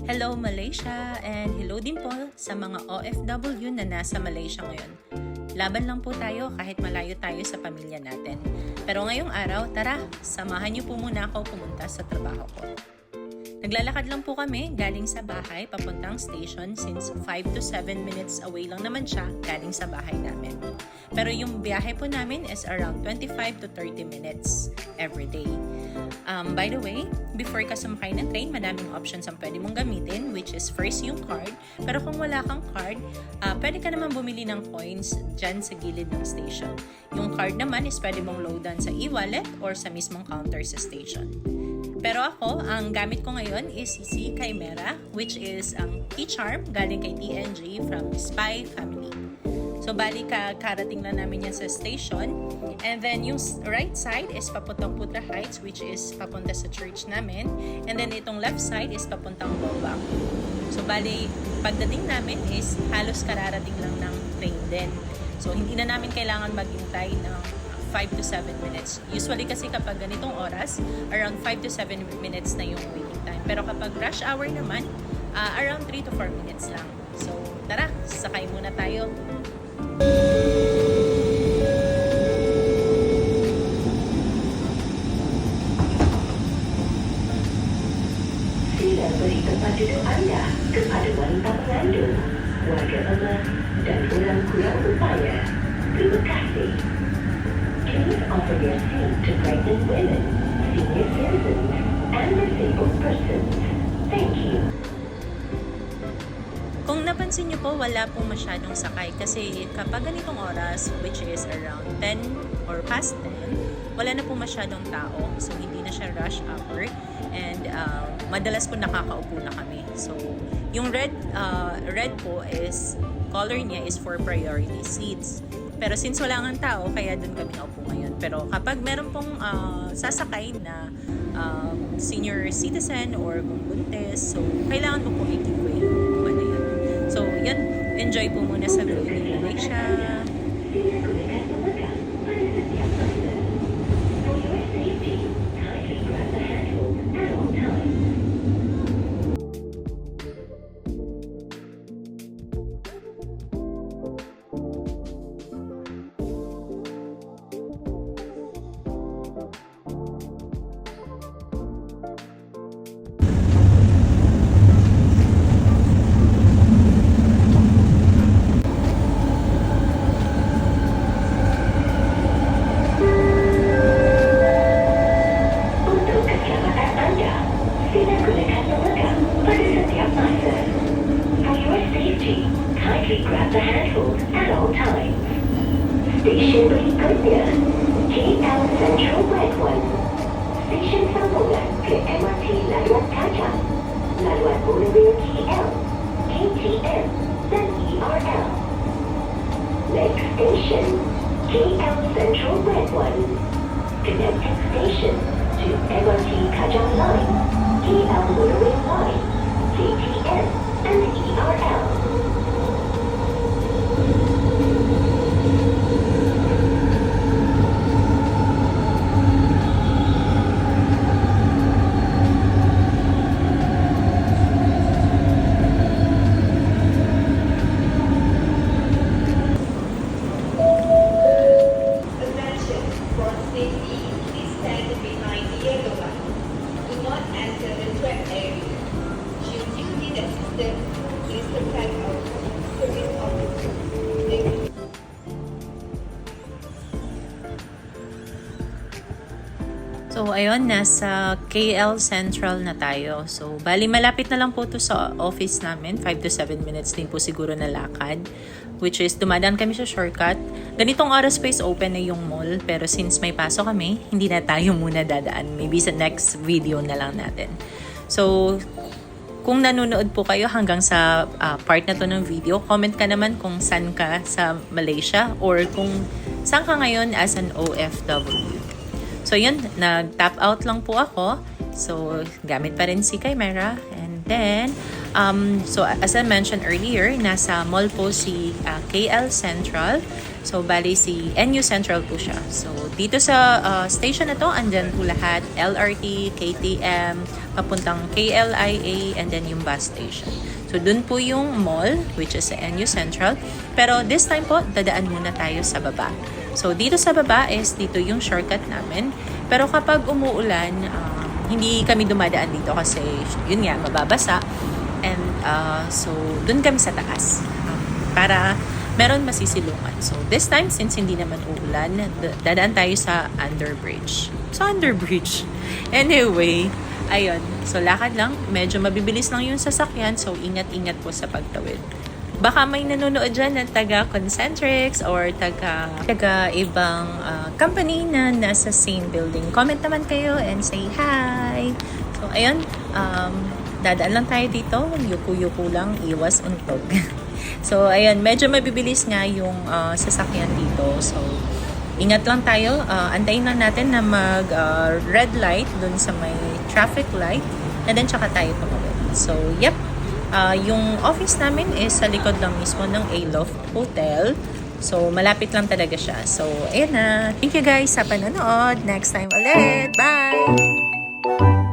Hello Malaysia and hello din po sa mga OFW na nasa Malaysia ngayon. Laban lang po tayo kahit malayo tayo sa pamilya natin. Pero ngayong araw, tara, samahan niyo po muna ako pumunta sa trabaho ko. Naglalakad lang po kami galing sa bahay papuntang station since 5 to 7 minutes away lang naman siya galing sa bahay namin. Pero yung biyahe po namin is around 25 to 30 minutes every day. By the way, before ka sumakay ng train, madaming options ang pwede mong gamitin, which is first yung card. Pero kung wala kang card, pwede ka naman bumili ng coins dyan sa gilid ng station. Yung card naman is pwede mong loadan sa e-wallet or sa mismong counter sa station. Pero ako, ang gamit ko ngayon is si Chimera, which is ang key-charm galing kay TNG from Spy Family. So, bali karating lang namin yan sa station. And then, yung right side is papuntang Putra Heights, which is papunta sa church namin. And then, itong left side is papuntang Bobak. So, bali, pagdating namin is halos kararating lang ng train din. So, hindi na namin kailangan maghintay ng 5 to 7 minutes. Usually kasi kapag ganitong oras, around 5 to 7 minutes na yung waiting time. Pero kapag rush hour naman, around 3 to 4 minutes lang. So, tara, sakay muna tayo. Sila beri tempat duduk anda kepada wanita mengandung, warga emas dan orang kurang upaya. Terima kasih. Please offer your seat to pregnant women, senior citizens, and disabled persons. Thank you. Kung napansin nyo po, wala pong masyadong sakay kasi kapag ganitong oras, which is around 10 or past 10, wala na pong masyadong tao. So, hindi na siya rush hour and madalas po nakakaupo na kami. So, yung red po is, color niya is for priority seats. Pero since wala nga tao, kaya dun kami naupo ngayon. Pero kapag meron pong sasakay na senior citizen or kung buntis, so kailangan po pong i-give way. So, yan. Enjoy po muna sa view ni Malaysia. Sila gunakan pemegang pada setiap masa. For your safety, kindly grab the handle at all times. Kindly grab the handhold at all times. Station berikutnya, KL Central Red One. Station sambungan ke MRT Laluan Kajang, Laluan Monorail KL, KTM dan ERL. Next station, KL Central Red One. Connecting station to MRT Kajang Line, KL Monorail Line, KTM and ERL. So, ayun, nasa KL Central na tayo. So, bali malapit na lang po to sa office namin. 5 to 7 minutes din po siguro na lakad. Which is, dumadaan kami sa shortcut. Ganitong oras pa is open na yung mall. Pero since may pasok kami, hindi na tayo muna dadaan. Maybe sa next video na lang natin. So, kung nanonood po kayo hanggang sa part na to ng video, comment ka naman kung saan ka sa Malaysia or kung saan ka ngayon as an OFW. So, yun, nag-tap out lang po ako. So, gamit pa rin si Chimera. And then, so as I mentioned earlier, nasa mall po si KL Central. So, bali si NU Central po siya. So, dito sa station na to, andyan po lahat. LRT, KTM, papuntang KLIA, and then yung bus station. So, dun po yung mall, which is sa NU Central. Pero this time po, dadaan muna tayo sa baba. So, dito sa baba is dito yung shortcut namin. Pero kapag umuulan, hindi kami dumadaan dito kasi yun nga, mababasa. And so, dun kami sa taas. Para meron masisilungan. So, this time, since hindi naman uulan, dadaan tayo sa underbridge. Sa underbridge. Anyway, ayun. So, lakad lang. Medyo mabibilis lang yung sasakyan. So, ingat-ingat po sa pagtawid. Baka may nanonood dyan na taga-Concentrix or taga-ibang company na nasa same building. Comment naman kayo and say hi! So, ayun. Dadaan lang tayo dito. Yuko-yuko lang. Iwas untog. So, ayun, medyo mabibilis nga yung sasakyan dito. So, ingat lang tayo. Antayin lang natin na mag-red light dun sa may traffic light. And then, tsaka tayo tumawid. So, yep. Yung office namin is sa likod lang mismo ng Aloft Hotel. So, malapit lang talaga siya. So, ayun na. Thank you guys sa panonood. Next time ulit. Bye!